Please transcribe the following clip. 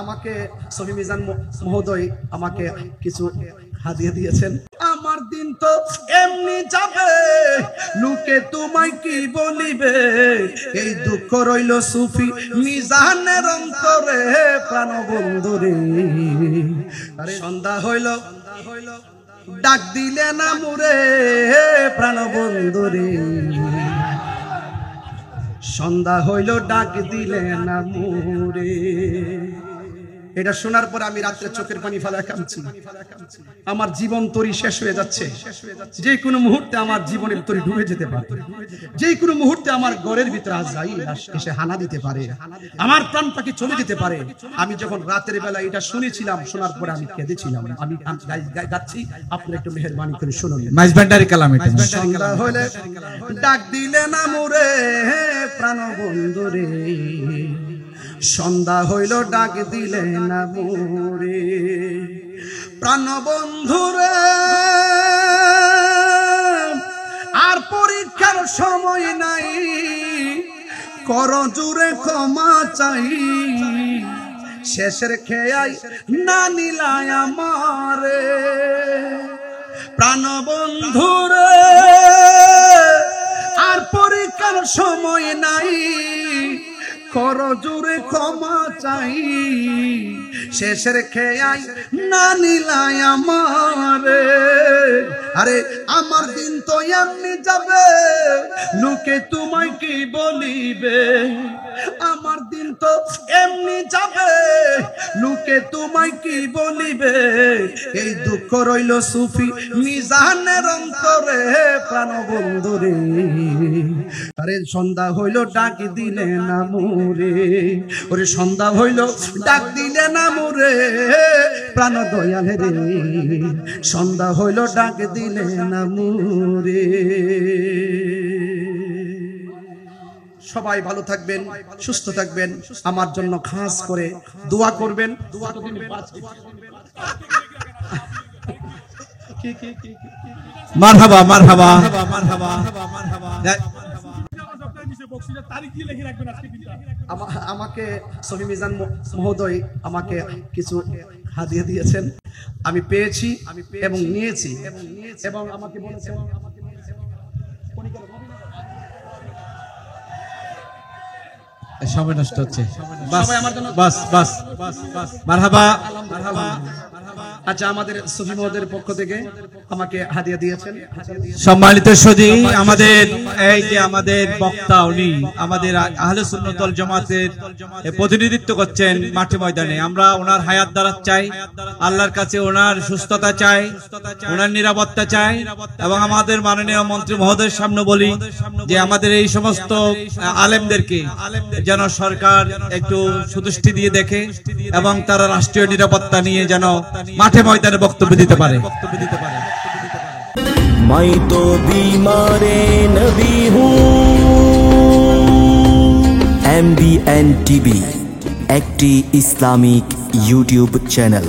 আমাকে সহি মিজান মহোদয় আমাকে কিছু হাদিয়া দিয়েছেন। আমার দিন তো এমনি যাবে, লোকে তোমায় কি বলিবে, এই দুঃখ রইল সুফি মিজানের অন্তরে প্রাণবন্ধুরে। সন্ধ্যা হইল ডাক দিলে না মুরে প্রাণবন্ধুরে, সন্ধ্যা হইল ডাক দিলে না মুরে। এটা শোনার পর আমি রাত্রে চোখের পানি ফেলা কাঁদছি। আমার জীবন তরি শেষ হয়ে যাচ্ছে, যে কোনো মুহূর্তে আমার জীবনের তরি ডুবে যেতে পারে, যে কোনো মুহূর্তে আমার ঘরের ভিতরে আজরাইল এসে হানা দিতে পারে, আমার প্রাণ পাখি চলে যেতে পারে। আমি যখন রাতের বেলা এটা শুনেছিলাম, শোনার পরে আমি কেঁদেছিলাম। আমি গাচ্ছি, আপনারা একটু মেহেরবানি করে শুনুন। মাইজবান্ডারি কালাম এটা। সন্ধ্যা হলে ডাক দিলে না মোরে প্রাণ বন্ধুরে, সন্ধ্যা হইল ডাক দিলে না মোরে প্রাণ বন্ধুরে। আর পরীক্ষার সময় নাই, কর জুড়ে ক্ষমা চাই, শেষের খেয়াই না নিলায় আমারে প্রাণ বন্ধুরে। আর পরীক্ষার সময় নাই, কর জোরে ক্ষমা চাই, শেষের খেয়াই না নিলাই আমারে। আরে আমার দিন তো এমনি যাবে, লোকে তোমায় কি বলিবে, আমার দিন তো এমনি যাবে, লোকে তোমায় কি বলিবে, এই দুঃখ রইল সুফি মিজানের অন্তরে প্রাণবন্ধুরে। আরে সন্ধ্যা হইল ডাক দিলে না মোরে, ওরে সন্ধ্যা হইল ডাক দিলে না মোরে প্রাণ দয়াল রে, সন্ধ্যা হইল ডাক দিলে না মোরে। সবাই ভালো থাকবেন, সুস্থ থাকবেন, আমার জন্য খাস করে দোয়া করবেন। মারহাবা মারহাবা মারহাবা। আমাকে সহি মিজান মহোদয় আমাকে কিছু হাদিয়া দিয়েছেন, আমি পেয়েছি এবং নিয়েছি, এবং আমাকে বলেছেন সময় নষ্ট হচ্ছে। বাস বাস মারহাবা মারহাবা। আচ্ছা, আমাদের সফি মহোদয়ের পক্ষ থেকে আমাকে হাদিয়া দিয়েছেন। সম্মানিত সুধী, আমাদের এই যে আমাদের বক্তা, উনি আমাদের আহলে সুন্নাত ওয়াল জামাতের প্রতিনিধিত্ব করছেন মাঠে ময়দানে। আমরা ওনার হায়াত দারাত চাই, আল্লাহর কাছে ওনার সুস্থতা চাই, ওনার নিরাপত্তা চাই, এবং আমাদের মাননীয় মন্ত্রী মহোদয়ের সামনে বলি যে আমাদের এই সমস্ত আলেমদেরকে যেন সরকার একটু সুদৃষ্টি দিয়ে দেখে এবং তারা রাষ্ট্রীয় নিরাপত্তা নিয়ে যেন মাঠে ময়দানে বক্তব্য দিতে পারে। मैं तो बीमारे नबी हूँ। MBN TV একটি ইসলামিক ইউটিউব চ্যানেল।